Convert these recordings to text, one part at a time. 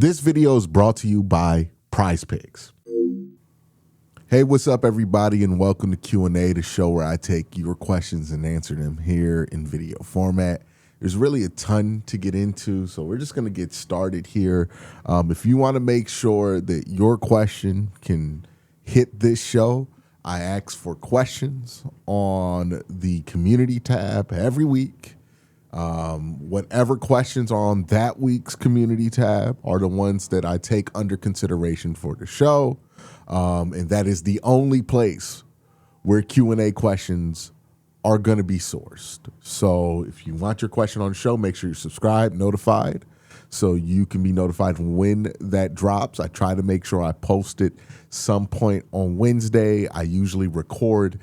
This video is brought to you by PrizePicks. Hey, what's up, everybody, and welcome to QnA, the show where I take your questions and answer them here in video format. There's really a ton to get into, so we're just going to get started here. If you want to make sure that your question can hit this show, I ask for questions on the community tab every week. Whatever questions are on that week's community tab are the ones that I take under consideration for the show. And that is the only place where Q&A questions are going to be sourced. So if you want your question on the show, make sure you're subscribed, notified, so you can be notified when that drops. I try to make sure I post it some point on Wednesday. I usually record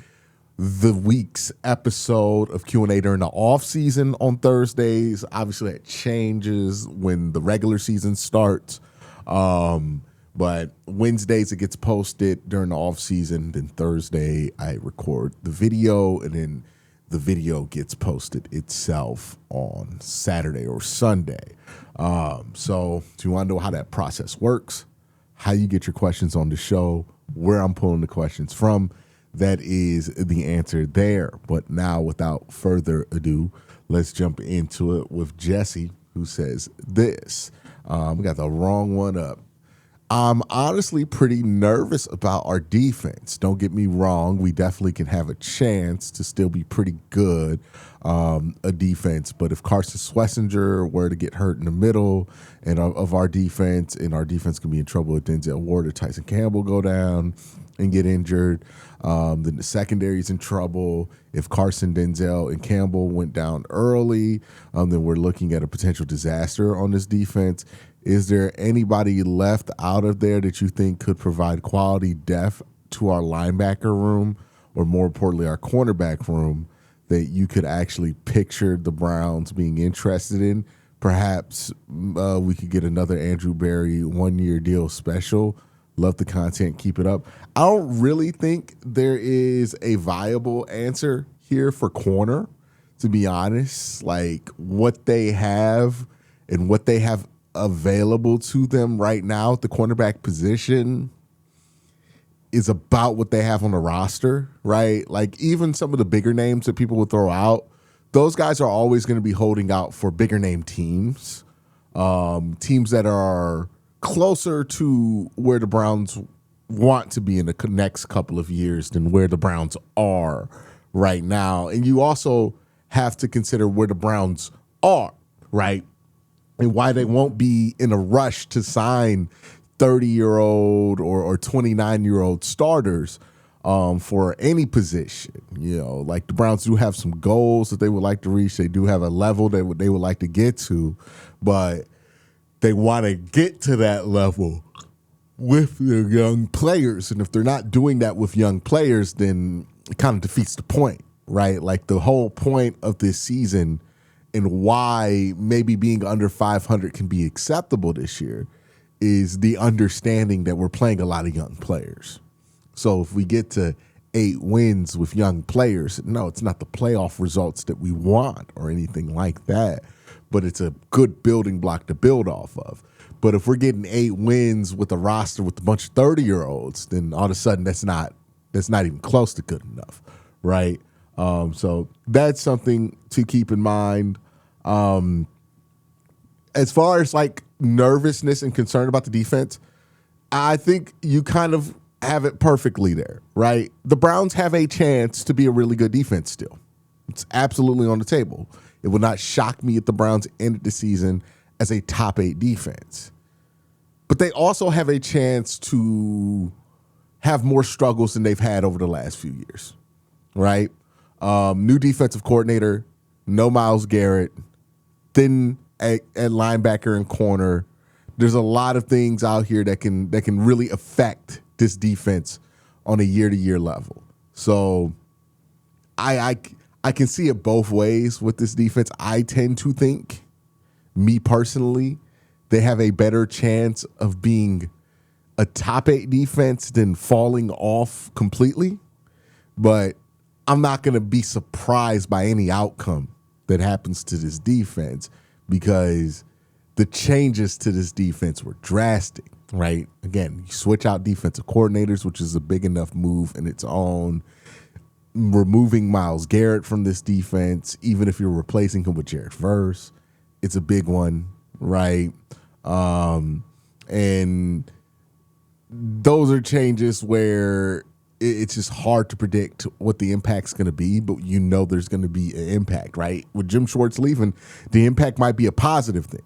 the week's episode of Q&A during the off season on Thursdays. Obviously, it changes when the regular season starts. But Wednesdays it gets posted during the off season. Then Thursday I record the video, and then the video gets posted itself on Saturday or Sunday. So if you want to know how that process works, how you get your questions on the show, where I'm pulling the questions from, that is the answer there. But now, without further ado, let's jump into it with Jesse, who says this. We got the wrong one up. I'm honestly pretty nervous about our defense. Don't get me wrong. We definitely can have a chance to still be pretty good, a defense. But if Carson Schlesinger were to get hurt in the middle and of our defense, and our defense can be in trouble if Denzel Ward or Tyson Campbell go down and get injured, then the secondary is in trouble. If Carson, Denzel, and Campbell went down early, then we're looking at a potential disaster on this defense. Is there anybody left out of there that you think could provide quality depth to our linebacker room, or more importantly, our cornerback room, that you could actually picture the Browns being interested in? Perhaps we could get another Andrew Berry one-year deal special. Love the content. Keep it up. I don't really think there is a viable answer here for corner, to be honest. Like, what they have and what they have available to them right now at the cornerback position is about what they have on the roster, right? Like, even some of the bigger names that people would throw out, those guys are always going to be holding out for bigger name teams, teams that are closer to where the Browns want to be in the next couple of years than where the Browns are right now. And you also have to consider where the Browns are, right? And why they won't be in a rush to sign 30-year-old or 29-year-old starters for any position. You know, like, the Browns do have some goals that they would like to reach. They do have a level they would like to get to, but they want to get to that level with their young players. And if they're not doing that with young players, then it kind of defeats the point, right? Like, the whole point of this season and why maybe being under 500 can be acceptable this year is the understanding that we're playing a lot of young players. So if we get to 8 wins with young players, no, it's not the playoff results that we want or anything like that, but it's a good building block to build off of. But if we're getting 8 wins with a roster with a bunch of 30-year-olds, then all of a sudden that's not even close to good enough, right? So that's something to keep in mind. As far as, like, nervousness and concern about the defense, I think you kind of have it perfectly there, right? The Browns have a chance to be a really good defense still. It's absolutely on the table. It would not shock me if the Browns ended the season as a top 8 defense. But they also have a chance to have more struggles than they've had over the last few years, right? New defensive coordinator, no Myles Garrett, thin at linebacker and corner. There's a lot of things out here that can really affect this defense on a year-to-year level. So I can see it both ways with this defense. I tend to think, me personally, they have a better chance of being a top 8 defense than falling off completely. But I'm not going to be surprised by any outcome that happens to this defense, because the changes to this defense were drastic, right? Again, you switch out defensive coordinators, which is a big enough move in its own. Removing Myles Garrett from this defense, even if you're replacing him with Jared Verse, it's a big one, right? And those are changes where it's just hard to predict what the impact's going to be, but you know there's going to be an impact, right? With Jim Schwartz leaving, the impact might be a positive thing,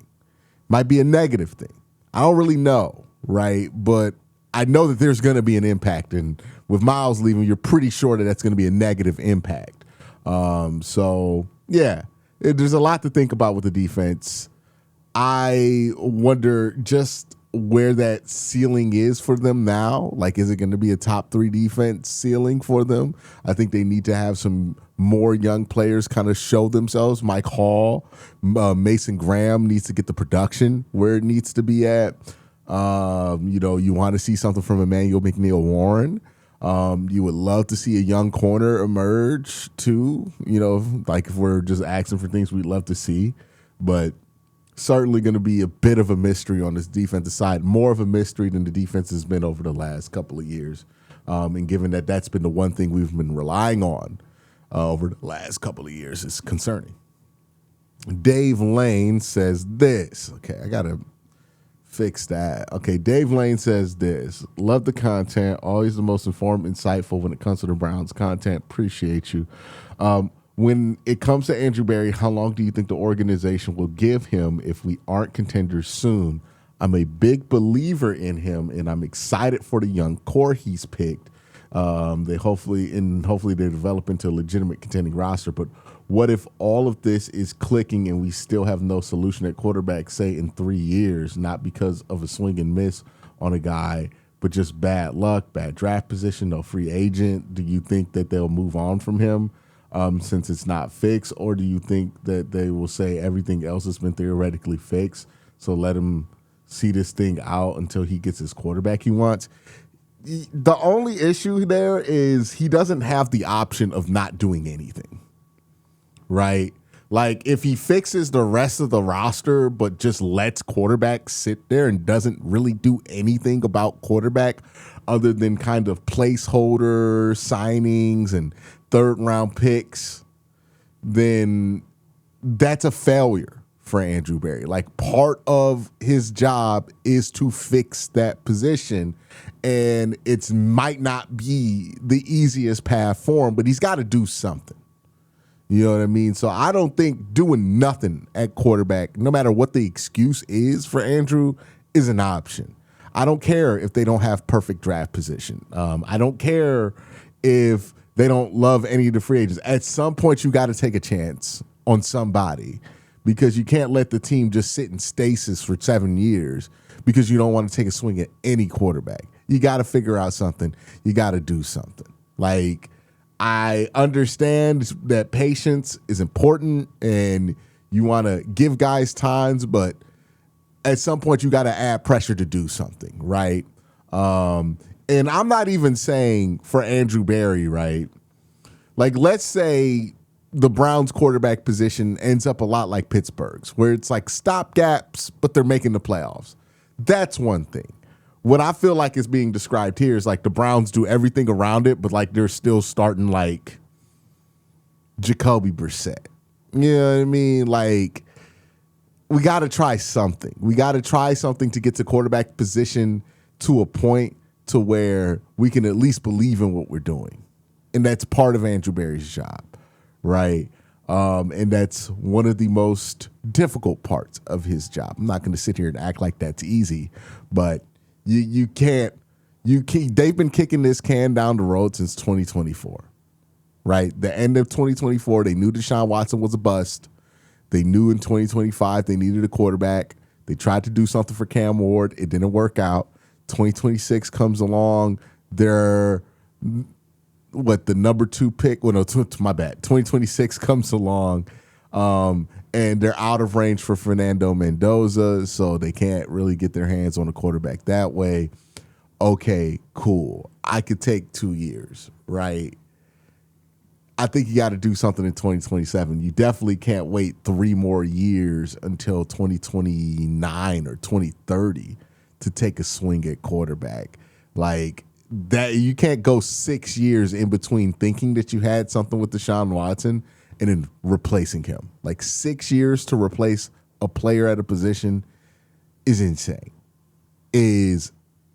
might be a negative thing. I don't really know, right? But I know that there's going to be an impact, and with Myles leaving, you're pretty sure that that's going to be a negative impact. So, yeah, there's a lot to think about with the defense. I wonder just where that ceiling is for them now. Like, is it going to be a top 3 defense ceiling for them? I think they need to have some more young players kind of show themselves. Mike Hall, Mason Graham needs to get the production where it needs to be at. You want to see something from Emmanuel McNeil-Warren. You would love to see a young corner emerge too. Like if we're just asking for things we'd love to see, but certainly going to be a bit of a mystery on this defensive side, more of a mystery than the defense has been over the last couple of years. And given that that's been the one thing we've been relying on over the last couple of years, is concerning. Dave Lane says this. Okay, I got to fix that. Okay, Dave Lane says this. Love the content. Always the most informed, insightful when it comes to the Browns content. Appreciate you. When it comes to Andrew Berry, how long do you think the organization will give him if we aren't contenders soon? I'm a big believer in him, and I'm excited for the young core he's picked. They hopefully they develop into a legitimate contending roster. But what if all of this is clicking and we still have no solution at quarterback, say in 3 years, not because of a swing and miss on a guy, but just bad luck, bad draft position, no free agent? Do you think that they'll move on from him since it's not fixed, or do you think that they will say everything else has been theoretically fixed, so let him see this thing out until he gets his quarterback he wants? The only issue there is he doesn't have the option of not doing anything, right? Like if he fixes the rest of the roster but just lets quarterback sit there and doesn't really do anything about quarterback other than kind of placeholder signings and third-round picks, then that's a failure for Andrew Berry. Like part of his job is to fix that position, and it might not be the easiest path for him, but he's got to do something. You know what I mean? So I don't think doing nothing at quarterback, no matter what the excuse is for Andrew, is an option. I don't care if they don't have perfect draft position. I don't care if they don't love any of the free agents. At some point, you got to take a chance on somebody, because you can't let the team just sit in stasis for 7 years because you don't want to take a swing at any quarterback. You got to figure out something. You got to do something. Like, I understand that patience is important and you want to give guys times, but at some point you got to add pressure to do something, right? And I'm not even saying for Andrew Berry, right? Like, let's say the Browns quarterback position ends up a lot like Pittsburgh's, where it's like stopgaps, but they're making the playoffs. That's one thing. What I feel like is being described here is like the Browns do everything around it, but like they're still starting like Jacoby Brissett. You know what I mean? Like, we got to try something. We got to try something to get to quarterback position to a point to where we can at least believe in what we're doing. And that's part of Andrew Berry's job, right? And that's one of the most difficult parts of his job. I'm not going to sit here and act like that's easy, but you can't. They've been kicking this can down the road since 2024, right? The end of 2024, they knew Deshaun Watson was a bust. They knew in 2025 they needed a quarterback. They tried to do something for Cam Ward. It didn't work out. 2026 comes along. They're the number 2 pick? Well, no, my bad. 2026 comes along, and they're out of range for Fernando Mendoza, so they can't really get their hands on a quarterback that way. Okay, cool. I could take 2 years, right? I think you got to do something in 2027. You definitely can't wait 3 more years until 2029 or 2030 to take a swing at quarterback. Like that, you can't go 6 years in between thinking that you had something with Deshaun Watson and then replacing him. Like 6 years to replace a player at a position is insane. Is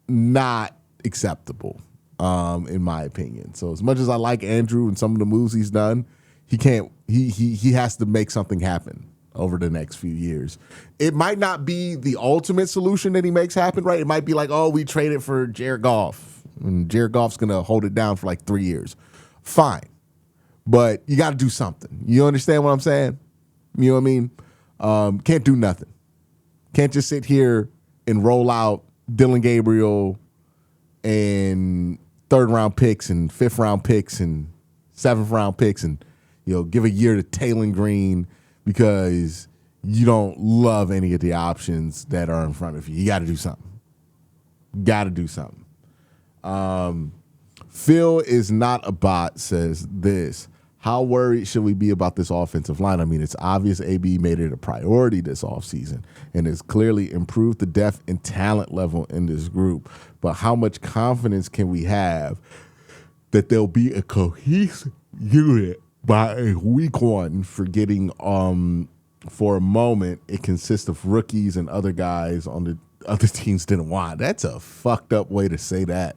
not acceptable, in my opinion. So as much as I like Andrew and some of the moves he's done, he can't. He has to make something happen over the next few years. It might not be the ultimate solution that he makes happen, right? It might be like, oh, we traded for Jared Goff, and Jared Goff's gonna hold it down for like 3 years. Fine, but you got to do something. You understand what I'm saying? You know what I mean? Can't do nothing. Can't just sit here and roll out Dillon Gabriel and 3rd round picks and 5th round picks and 7th round picks and, give a year to Taylor Green because you don't love any of the options that are in front of you. You got to do something. Phil is not a bot says this. How worried should we be about this offensive line? I mean, it's obvious AB made it a priority this offseason and has clearly improved the depth and talent level in this group. But how much confidence can we have that there'll be a cohesive unit by week 1? Forgetting for a moment it consists of rookies and other guys on the other teams didn't want. That's a fucked up way to say that.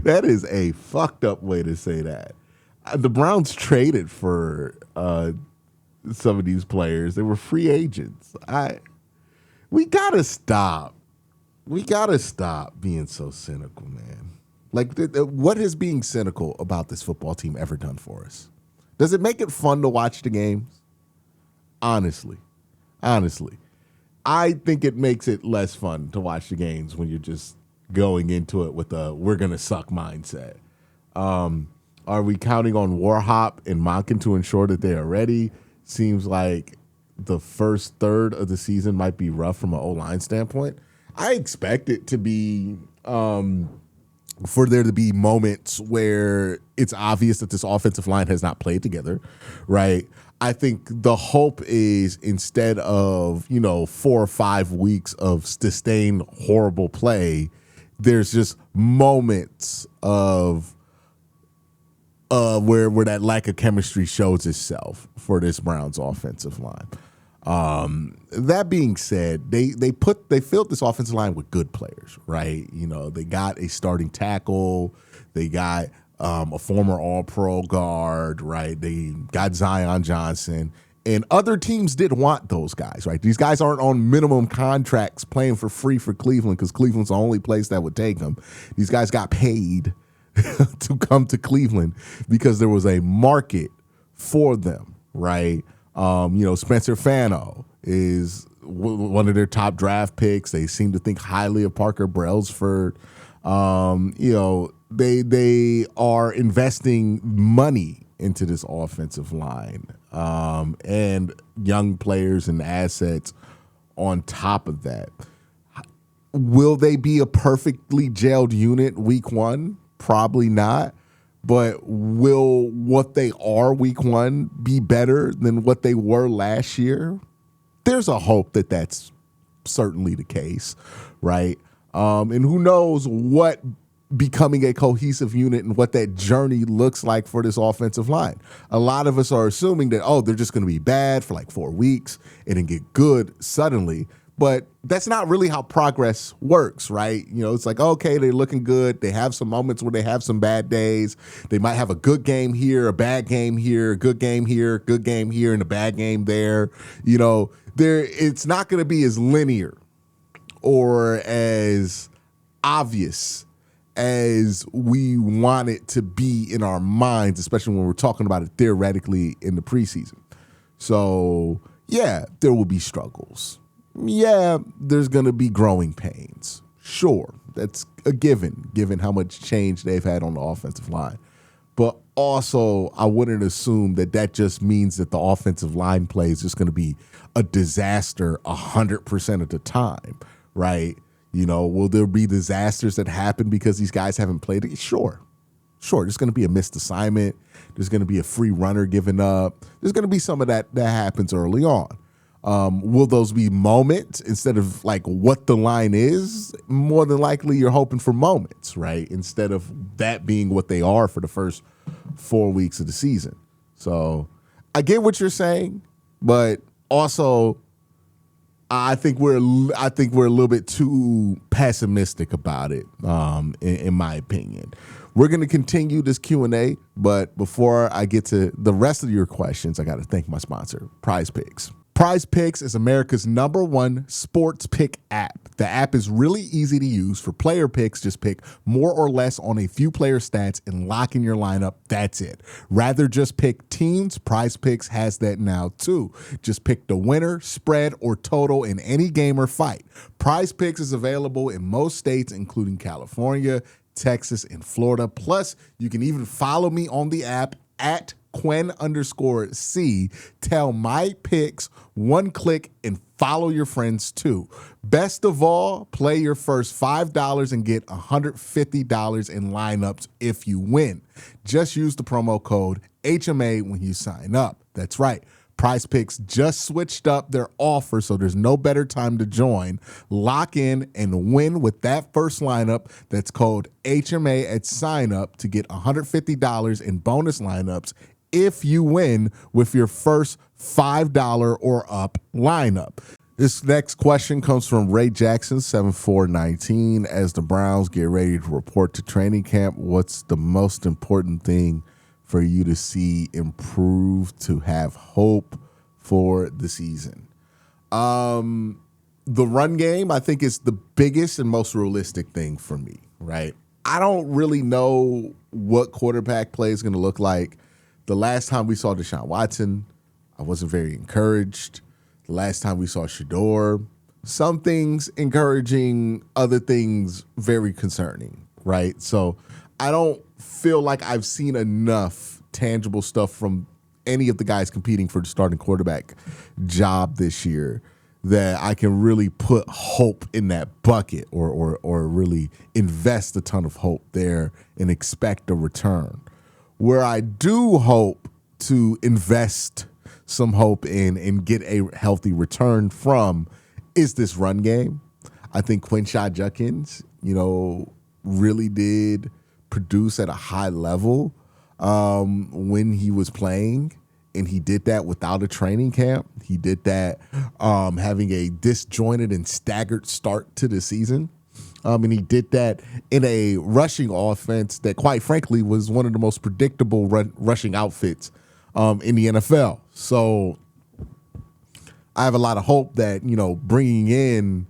That is a fucked up way to say that. The Browns traded for some of these players. They were free agents. We gotta stop. We gotta stop being so cynical, man. Like, what has being cynical about this football team ever done for us? Does it make it fun to watch the games? Honestly, I think it makes it less fun to watch the games when you're just going into it with a we're going to suck mindset. Are we counting on Warhop and Monken to ensure that they are ready? Seems like the first third of the season might be rough from an O-line standpoint. I expect it to be for there to be moments where it's obvious that this offensive line has not played together, right? I think the hope is instead of, 4 or 5 weeks of sustained horrible play, there's just moments of where that lack of chemistry shows itself for this Browns offensive line. That being said, they filled this offensive line with good players, right? They got a starting tackle, they got a former All-Pro guard, right? They got Zion Johnson. And other teams did want those guys, right? These guys aren't on minimum contracts playing for free for Cleveland because Cleveland's the only place that would take them. These guys got paid to come to Cleveland because there was a market for them, right? Spencer Fano is one of their top draft picks. They seem to think highly of Parker Brailsford. They are investing money into this offensive line and young players and assets on top of that. Will they be a perfectly gelled unit week 1? Probably not. But will what they are week 1 be better than what they were last year? There's a hope that that's certainly the case, right? And who knows what becoming a cohesive unit and what that journey looks like for this offensive line. A lot of us are assuming that, they're just going to be bad for like 4 weeks and then get good suddenly. But that's not really how progress works, right? It's like, okay, they're looking good. They have some moments where they have some bad days. They might have a good game here, a bad game here, a good game here, good game here, and a bad game there. It's not going to be as linear or as obvious as we want it to be in our minds, especially when we're talking about it theoretically in the preseason. So, yeah, there will be struggles. Yeah, there's going to be growing pains. Sure, that's a given how much change they've had on the offensive line. But also, I wouldn't assume that just means that the offensive line play is just going to be a disaster 100% of the time, right? Will there be disasters that happen because these guys haven't played it? Sure. Sure, there's going to be a missed assignment. There's going to be a free runner given up. There's going to be some of that happens early on. Will those be moments instead of like what the line is? More than likely, you're hoping for moments, right? Instead of that being what they are for the first 4 weeks of the season. So I get what you're saying, but also I think we're a little bit too pessimistic about it, in my opinion. We're going to continue this Q&A, but before I get to the rest of your questions, I got to thank my sponsor, PrizePicks. PrizePicks is America's #1 sports pick app. The app is really easy to use. For player picks, just pick more or less on a few player stats and lock in your lineup. That's it. Rather just pick teams, PrizePicks has that now too. Just pick the winner, spread, or total in any game or fight. PrizePicks is available in most states, including California, Texas, and Florida. Plus, you can even follow me on the app at Quen_C. Tell my picks, one click, and follow your friends too. Best of all, play your first $5 and get $150 in lineups if you win. Just use the promo code HMA when you sign up. That's right. PrizePicks just switched up their offer, so there's no better time to join. Lock in and win with that first lineup. That's code HMA at sign up to get $150 in bonus lineups if you win with your first $5 or up lineup. This next question comes from Ray Jackson, 7419. As the Browns get ready to report to training camp, what's the most important thing for you to see improve to have hope for the season? The run game, I think, is the biggest and most realistic thing for me, right? I don't really know what quarterback play is going to look like. The last time we saw Deshaun Watson, I wasn't very encouraged. The last time we saw Shador, some things encouraging, other things very concerning, right? So I don't feel like I've seen enough tangible stuff from any of the guys competing for the starting quarterback job this year that I can really put hope in that bucket or really invest a ton of hope there and expect a return. Where I do hope to invest some hope in and get a healthy return from is this run game. I think Quincy Judkins, really did produce at a high level when he was playing, and he did that without a training camp. He did that having a disjointed and staggered start to the season. And he did that in a rushing offense that, quite frankly, was one of the most predictable rushing outfits in the NFL. So I have a lot of hope that, bringing in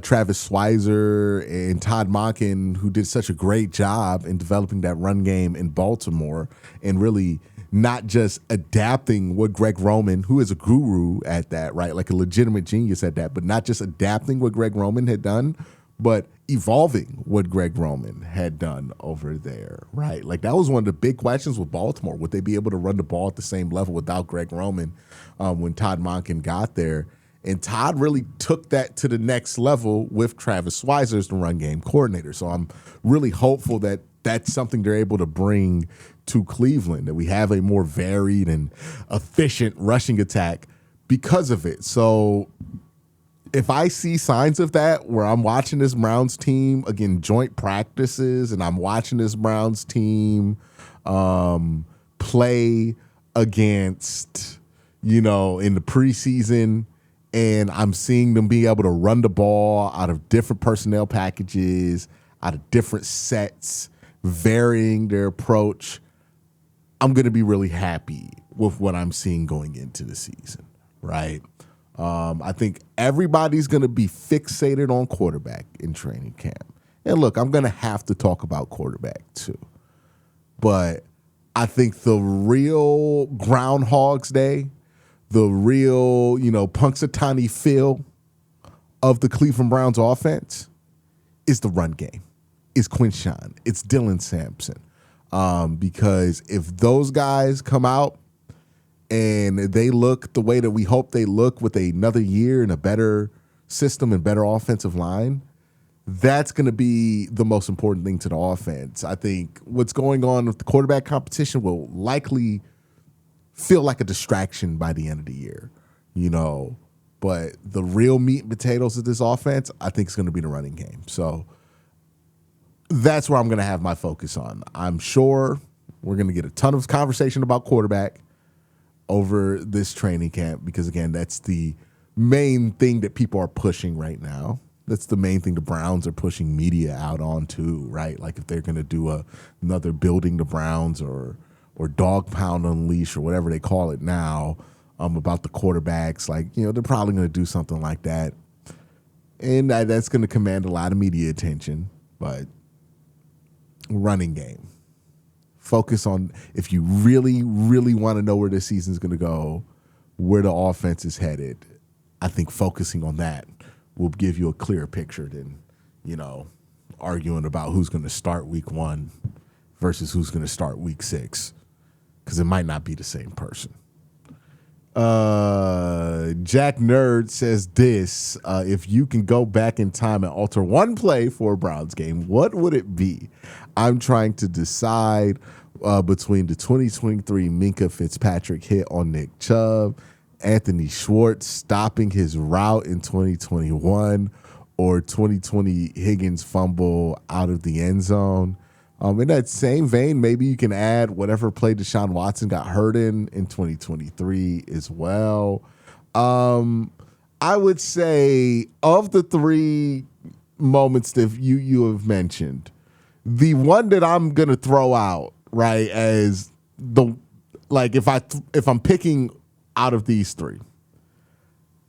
Travis Schweizer and Todd Monken, who did such a great job in developing that run game in Baltimore and really not just adapting what Greg Roman, who is a guru at that, right, like a legitimate genius at that, but not just adapting what Greg Roman had done, but evolving what Greg Roman had done over there, right? Like that was one of the big questions with Baltimore. Would they be able to run the ball at the same level without Greg Roman when Todd Monken got there? And Todd really took that to the next level with Travis Schweizer as the run game coordinator. So I'm really hopeful that that's something they're able to bring to Cleveland, that we have a more varied and efficient rushing attack because of it. So if I see signs of that, where I'm watching this Browns team, again, joint practices, and I'm watching this Browns team play against, in the preseason, and I'm seeing them be able to run the ball out of different personnel packages, out of different sets, varying their approach, I'm going to be really happy with what I'm seeing going into the season, right? I think everybody's going to be fixated on quarterback in training camp. And look, I'm going to have to talk about quarterback too. But I think the real Groundhog's Day, the real, Punxsutawney Phil of the Cleveland Browns offense is the run game. It's Quinshawn. It's Dylan Sampson. Because if those guys come out and they look the way that we hope they look with another year and a better system and better offensive line, That's going to be the most important thing to the offense. I think what's going on with the quarterback competition will likely feel like a distraction by the end of the year, but the real meat and potatoes of this offense, I think, is going to be the running game. So that's where I'm going to have my focus on. I'm sure we're going to get a ton of conversation about quarterback over this training camp because, again, that's the main thing that people are pushing right now. That's the main thing the Browns are pushing media out on too, right? Like if they're going to do another Building the Browns or Dog Pound Unleash or whatever they call it now about the quarterbacks, they're probably going to do something like that. And that's going to command a lot of media attention. But running game. Focus on, if you really, really want to know where this season's going to go, where the offense is headed, I think focusing on that will give you a clearer picture than, arguing about who's going to start week 1 versus who's going to start week 6, because it might not be the same person. Jack Nerd says this, if you can go back in time and alter one play for a Browns game, what would it be? I'm trying to decide between the 2023 Minkah Fitzpatrick hit on Nick Chubb, Anthony Schwartz stopping his route in 2021, or 2020 Higgins fumble out of the end zone. In that same vein, maybe you can add whatever play Deshaun Watson got hurt in 2023 as well. I would say of the 3 moments that you have mentioned, the one that I'm gonna throw out, right, as if I'm picking out of these 3,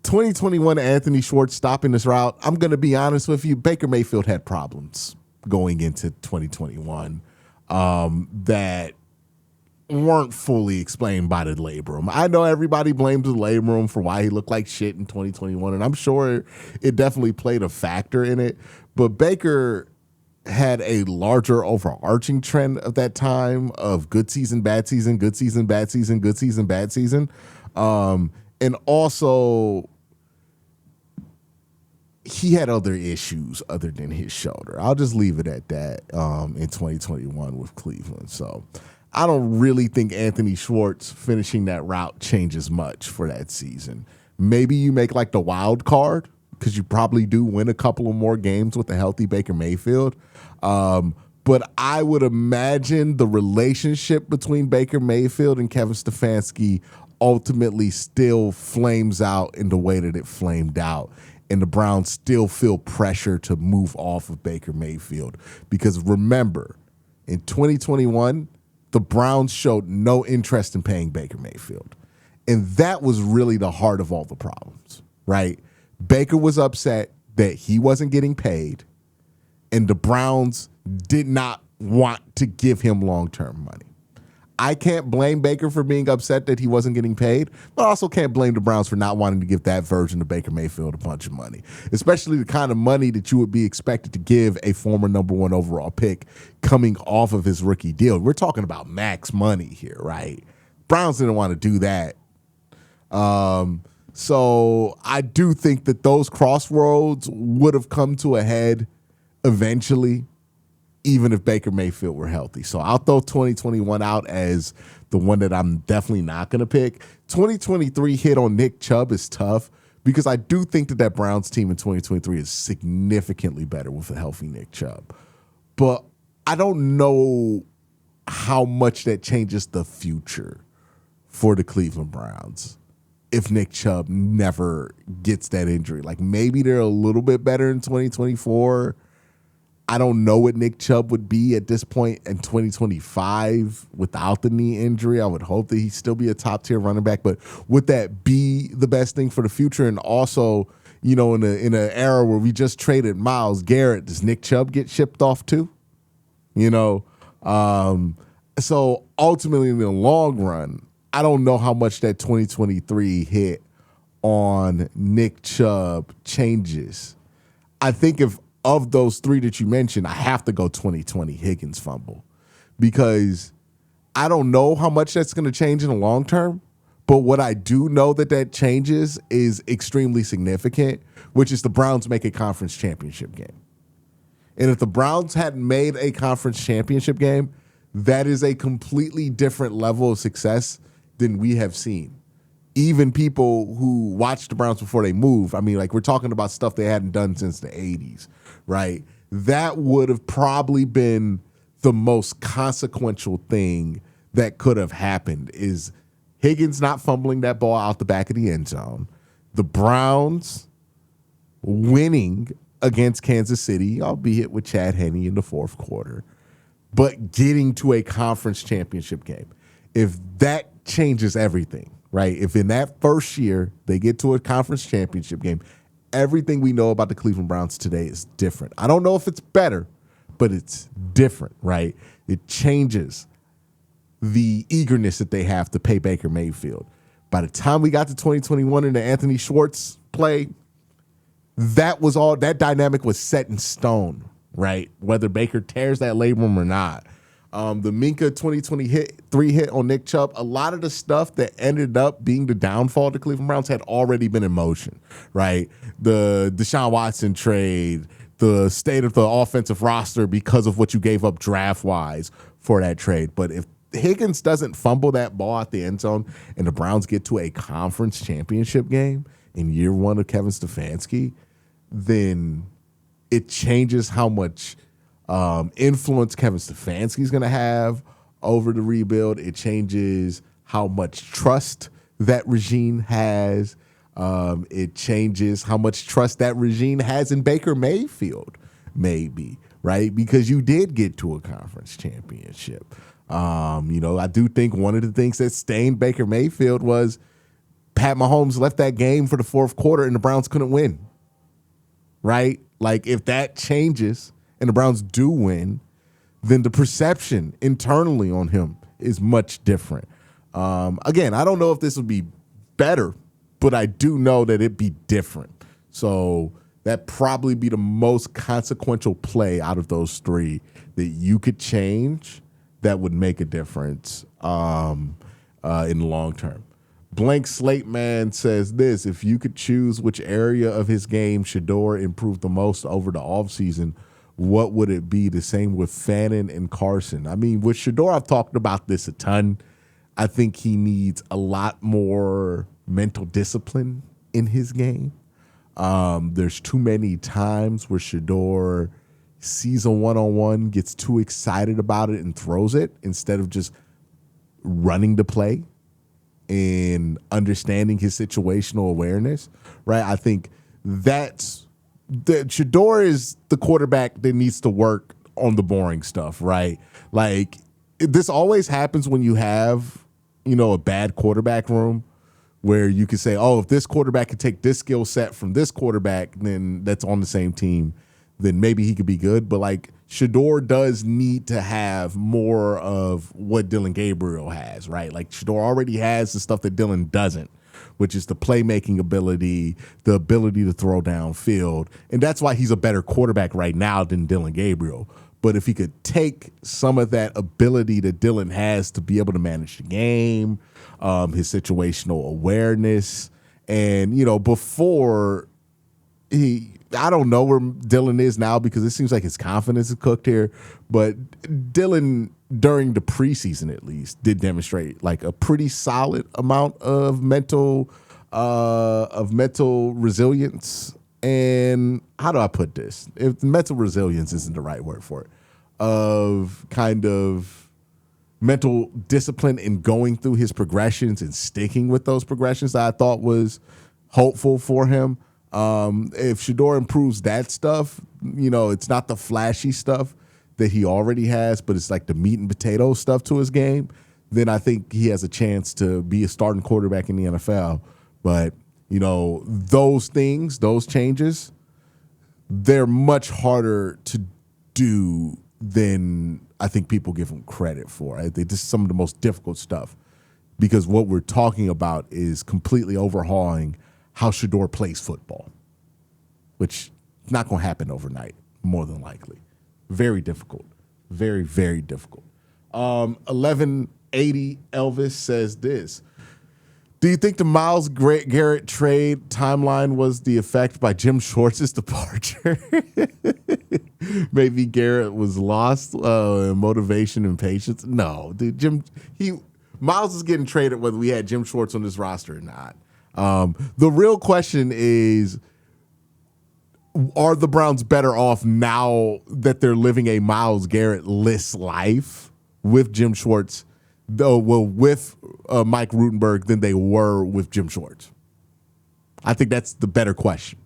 2021 Anthony Schwartz stopping this route, I'm gonna be honest with you, Baker Mayfield had problems going into 2021 that weren't fully explained by the labor room. I know everybody blames the labor room for why he looked like shit in 2021, and I'm sure it definitely played a factor in it, but Baker had a larger overarching trend of that time of good season, bad season, good season, bad season, good season, bad season. And also he had other issues other than his shoulder. I'll just leave it at that in 2021 with Cleveland. So I don't really think Anthony Schwartz finishing that route changes much for that season. Maybe you make like the wild card because you probably do win a couple of more games with a healthy Baker Mayfield. But I would imagine the relationship between Baker Mayfield and Kevin Stefanski ultimately still flames out in the way that it flamed out. And the Browns still feel pressure to move off of Baker Mayfield. Because remember, in 2021, the Browns showed no interest in paying Baker Mayfield. And that was really the heart of all the problems, right? Baker was upset that he wasn't getting paid, and the Browns did not want to give him long-term money. I can't blame Baker for being upset that he wasn't getting paid, but I also can't blame the Browns for not wanting to give that version of Baker Mayfield a bunch of money, especially the kind of money that you would be expected to give a former number 1 overall pick coming off of his rookie deal. We're talking about max money here, right? Browns didn't want to do that. So I do think that those crossroads would have come to a head eventually, even if Baker Mayfield were healthy. So I'll throw 2021 out as the one that I'm definitely not going to pick. 2023 hit on Nick Chubb is tough because I do think that Browns team in 2023 is significantly better with a healthy Nick Chubb. But I don't know how much that changes the future for the Cleveland Browns if Nick Chubb never gets that injury. Like maybe they're a little bit better in 2024. I don't know what Nick Chubb would be at this point in 2025 without the knee injury. I would hope that he'd still be a top-tier running back, but would that be the best thing for the future? And also, in an era where we just traded Myles Garrett, does Nick Chubb get shipped off too? So ultimately in the long run, I don't know how much that 2023 hit on Nick Chubb changes. I think if of those 3 that you mentioned, I have to go 2020 Higgins fumble because I don't know how much that's going to change in the long term, but what I do know that changes is extremely significant, which is the Browns make a conference championship game. And if the Browns hadn't made a conference championship game, that is a completely different level of success than we have seen. Even people who watched the Browns before they moved, I mean, like, we're talking about stuff they hadn't done since the 80s, right? That would have probably been the most consequential thing that could have happened, is Higgins not fumbling that ball out the back of the end zone, the Browns winning against Kansas City, albeit with Chad Henne in the fourth quarter, but getting to a conference championship game. If that changes everything, right? If in that first year they get to a conference championship game, everything we know about the Cleveland Browns today is different. I don't know if it's better, but it's different, right? It changes the eagerness that they have to pay Baker Mayfield. By the time we got to 2021 in the Anthony Schwartz play, that dynamic was set in stone, right? Whether Baker tears that labrum or not. The Minka 2023 hit on Nick Chubb, a lot of the stuff that ended up being the downfall of the Cleveland Browns had already been in motion, right? The Deshaun Watson trade, the state of the offensive roster because of what you gave up draft-wise for that trade. But if Higgins doesn't fumble that ball at the end zone and the Browns get to a conference championship game in year one of Kevin Stefanski, then it changes how much influence Kevin Stefanski is going to have over the rebuild. It changes how much trust that regime has. It changes how much trust that regime has in Baker Mayfield, maybe, right? Because you did get to a conference championship. I do think one of the things that stained Baker Mayfield was Pat Mahomes left that game for the fourth quarter and the Browns couldn't win, right? Like, if that changes and the Browns do win, then the perception internally on him is much different. Again, I don't know if this would be better, but I do know that it'd be different. So that'd probably be the most consequential play out of those three that you could change that would make a difference in the long term. Blank Slate Man says this: if you could choose which area of his game Shedeur improved the most over the offseason, what would it be? The same with Fannin and Carson. I mean, with Shedeur, I've talked about this a ton. I think he needs a lot more mental discipline in his game. There's too many times where Shedeur sees a one-on-one, gets too excited about it, and throws it instead of just running the play and understanding his situational awareness, right? I think Shedeur is the quarterback that needs to work on the boring stuff, right? Like, this always happens when you have, a bad quarterback room where you can say, oh, if this quarterback could take this skill set from this quarterback, then that's on the same team, then maybe he could be good. But, like, Shedeur does need to have more of what Dylan Gabriel has, right? Like, Shedeur already has the stuff that Dylan doesn't, which is the playmaking ability, the ability to throw downfield. And that's why he's a better quarterback right now than Dylan Gabriel. But if he could take some of that ability that Dylan has to be able to manage the game, his situational awareness, and, before I don't know where Dylan is now because it seems like his confidence is cooked here, but Dylan, during the preseason at least, did demonstrate like a pretty solid amount of mental resilience. And how do I put this? If mental resilience isn't the right word for it, of kind of mental discipline in going through his progressions and sticking with those progressions that I thought was hopeful for him. If Shedeur improves that stuff, it's not the flashy stuff that he already has, but it's like the meat and potato stuff to his game, then I think he has a chance to be a starting quarterback in the NFL. But, those things, those changes, they're much harder to do than I think people give him credit for. I think this is some of the most difficult stuff because what we're talking about is completely overhauling how Shedeur plays football, which is not going to happen overnight, more than likely. Very difficult. Very, very difficult. 1180 Elvis says this: do you think the Myles Garrett trade timeline was the effect by Jim Schwartz's departure? maybe Garrett was lost in motivation and patience. No, dude, Myles is getting traded whether we had Jim Schwartz on this roster or not. The real question is, are the Browns better off now that they're living a Myles Garrett-less life with Jim Schwartz, with Mike Rutenberg than they were with Jim Schwartz? I think that's the better question,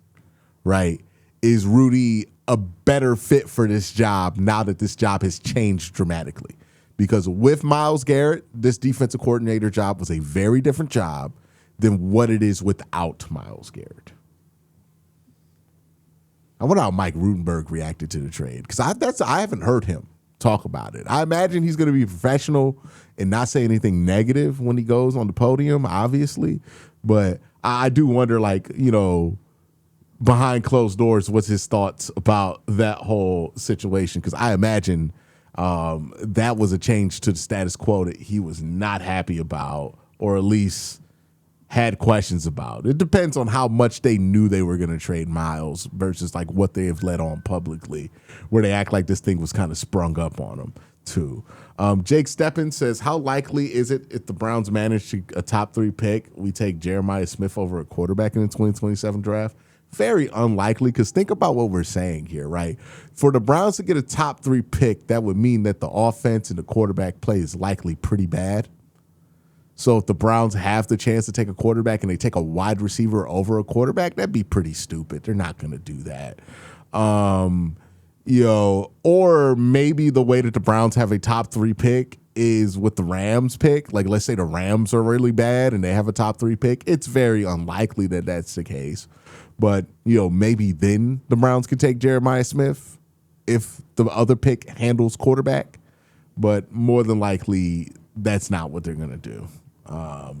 right? Is Rudy a better fit for this job now that this job has changed dramatically? Because with Myles Garrett, this defensive coordinator job was a very different job than what it is without Myles Garrett. I wonder how Mike Rutenberg reacted to the trade, because I haven't heard him talk about it. I imagine he's going to be professional and not say anything negative when he goes on the podium, obviously. But I do wonder, behind closed doors, what's his thoughts about that whole situation? Because I imagine that was a change to the status quo that he was not happy about, or at least had questions about. It depends on how much they knew they were going to trade Myles versus what they have let on publicly, where they act like this thing was kind of sprung up on them too. Jake Steppen says, how likely is it if the Browns manage a top 3 pick, we take Jeremiah Smith over a quarterback in the 2027 draft? Very unlikely, because think about what we're saying here, right? For the Browns to get a top 3 pick, that would mean that the offense and the quarterback play is likely pretty bad. So if the Browns have the chance to take a quarterback and they take a wide receiver over a quarterback, that'd be pretty stupid. They're not going to do that. Or maybe the way that the Browns have a top 3 pick is with the Rams pick. Like, let's say the Rams are really bad and they have a top 3 pick. It's very unlikely that that's the case. But, maybe then the Browns could take Jeremiah Smith if the other pick handles quarterback. But more than likely, that's not what they're going to do. I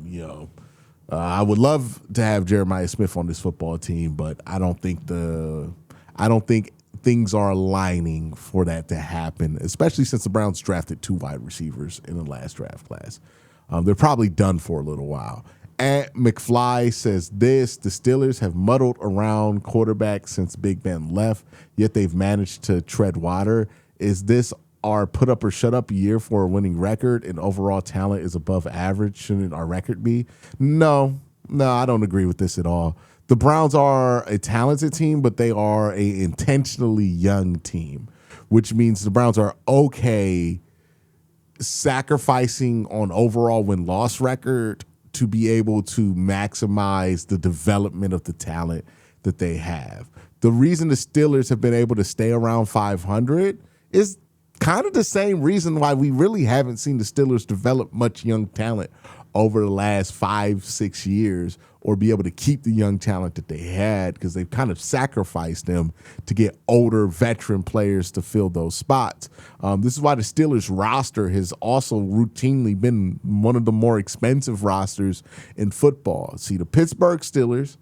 would love to have Jeremiah Smith on this football team, but I don't think things are aligning for that to happen, especially since the Browns drafted 2 wide receivers in the last draft class. They're probably done for a little while. Ant McFly says the Steelers have muddled around quarterback since Big Ben left, yet they've managed to tread water. Is this our put up or shut up year for a winning record and overall talent is above average? Shouldn't our record be? No, I don't agree with this at all. The Browns are a talented team, but they are a intentionally young team, which means the Browns are okay sacrificing on overall win-loss record to be able to maximize the development of the talent that they have. The reason the Steelers have been able to stay around 500 is kind of the same reason why we really haven't seen the Steelers develop much young talent over the last 5-6 years, or be able to keep the young talent that they had, because they've kind of sacrificed them to get older veteran players to fill those spots. This is why the Steelers roster has also routinely been one of the more expensive rosters in football. See, the Pittsburgh Steelers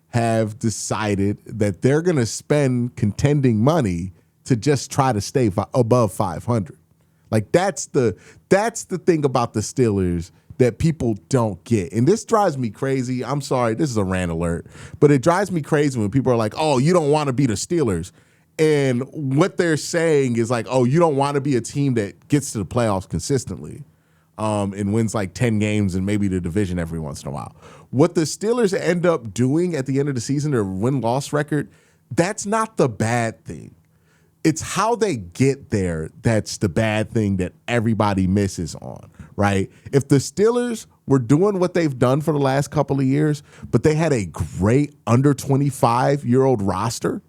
have decided that they're going to spend contending money to just try to stay above 500. That's the thing about the Steelers that people don't get. And this drives me crazy. I'm sorry, this is a rant alert, but it drives me crazy when people are like, oh, you don't want to be the Steelers. And what they're saying is oh, you don't want to be a team that gets to the playoffs consistently and wins 10 games and maybe the division every once in a while. What the Steelers end up doing at the end of the season, their win-loss record, that's not the bad thing. It's how they get there that's the bad thing that everybody misses on, right? If the Steelers were doing what they've done for the last couple of years, but they had a great under 25-year-old roster,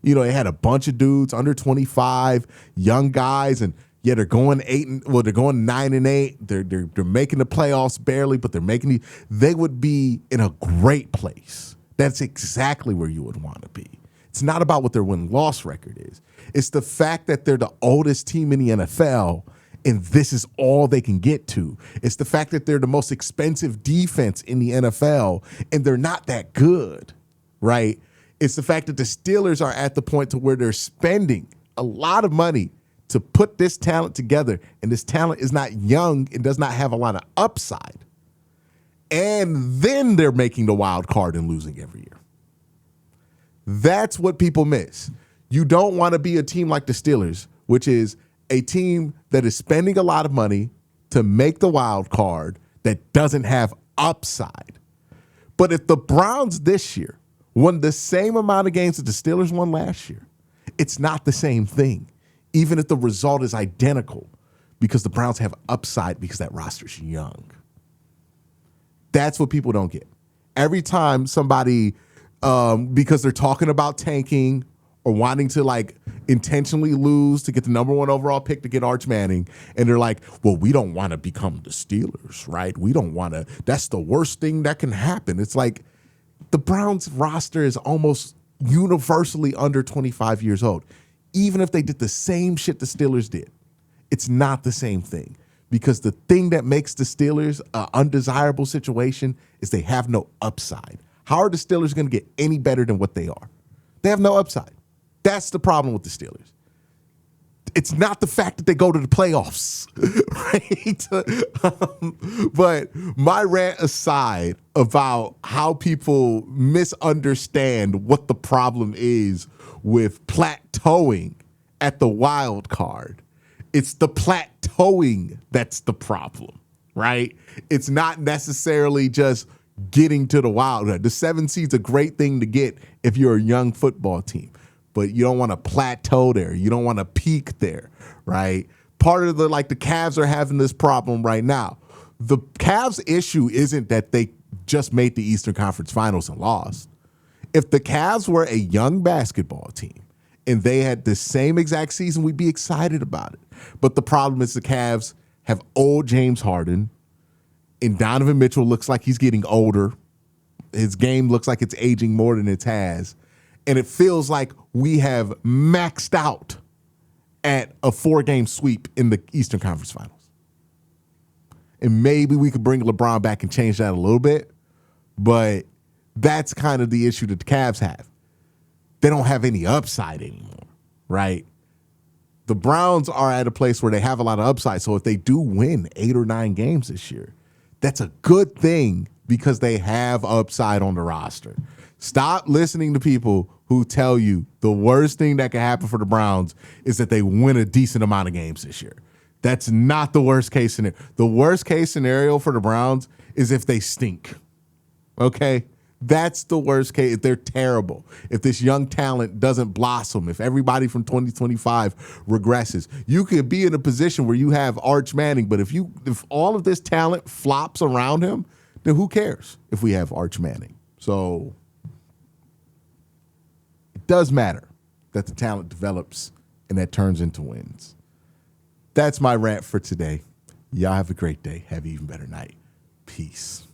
they had a bunch of dudes under 25, young guys, and they're going 9-8. They're making the playoffs barely, but they would be in a great place. That's exactly where you would want to be. It's not about what their win-loss record is. It's the fact that they're the oldest team in the NFL, and this is all they can get to. It's the fact that they're the most expensive defense in the NFL, and they're not that good, right? It's the fact that the Steelers are at the point to where they're spending a lot of money to put this talent together, and this talent is not young and does not have a lot of upside. And then they're making the wild card and losing every year. That's what people miss. You don't want to be a team like the Steelers, which is a team that is spending a lot of money to make the wild card that doesn't have upside. But if the Browns this year won the same amount of games that the Steelers won last year, it's not the same thing, even if the result is identical, because the Browns have upside because that roster's young. That's what people don't get. Every time somebody, because they're talking about tanking or wanting to like intentionally lose to get the number 1 overall pick to get Arch Manning, and they're like, well, we don't want to become the Steelers, right? We don't want to, that's the worst thing that can happen. It's like the Browns roster is almost universally under 25 years old. Even if they did the same shit the Steelers did, it's not the same thing, because the thing that makes the Steelers an undesirable situation is they have no upside. How are the Steelers going to get any better than what they are? They have no upside. That's the problem with the Steelers. It's not the fact that they go to the playoffs, right? But my rant aside about how people misunderstand what the problem is with plateauing at the wild card, it's the plateauing that's the problem, right? It's not necessarily just getting to the wild card. The 7 seed's a great thing to get if you're a young football team, but you don't want to plateau there. You don't want to peak there, right? Part of the Cavs are having this problem right now. The Cavs issue isn't that they just made the Eastern Conference Finals and lost. If the Cavs were a young basketball team and they had the same exact season, we'd be excited about it. But the problem is the Cavs have old James Harden, and Donovan Mitchell looks like he's getting older. His game looks like it's aging more than it has. And it feels like we have maxed out at a 4-game sweep in the Eastern Conference Finals. And maybe we could bring LeBron back and change that a little bit, but that's kind of the issue that the Cavs have. They don't have any upside anymore, right? The Browns are at a place where they have a lot of upside, so if they do win 8 or 9 games this year, that's a good thing because they have upside on the roster. Stop listening to people who tell you the worst thing that can happen for the Browns is that they win a decent amount of games this year. That's not the worst case scenario. The worst case scenario for the Browns is if they stink. Okay? That's the worst case. If they're terrible, if this young talent doesn't blossom, if everybody from 2025 regresses, you could be in a position where you have Arch Manning, but if all of this talent flops around him, then who cares if we have Arch Manning? So it does matter that the talent develops and that turns into wins. That's my rant for today. Y'all have a great day. Have an even better night. Peace.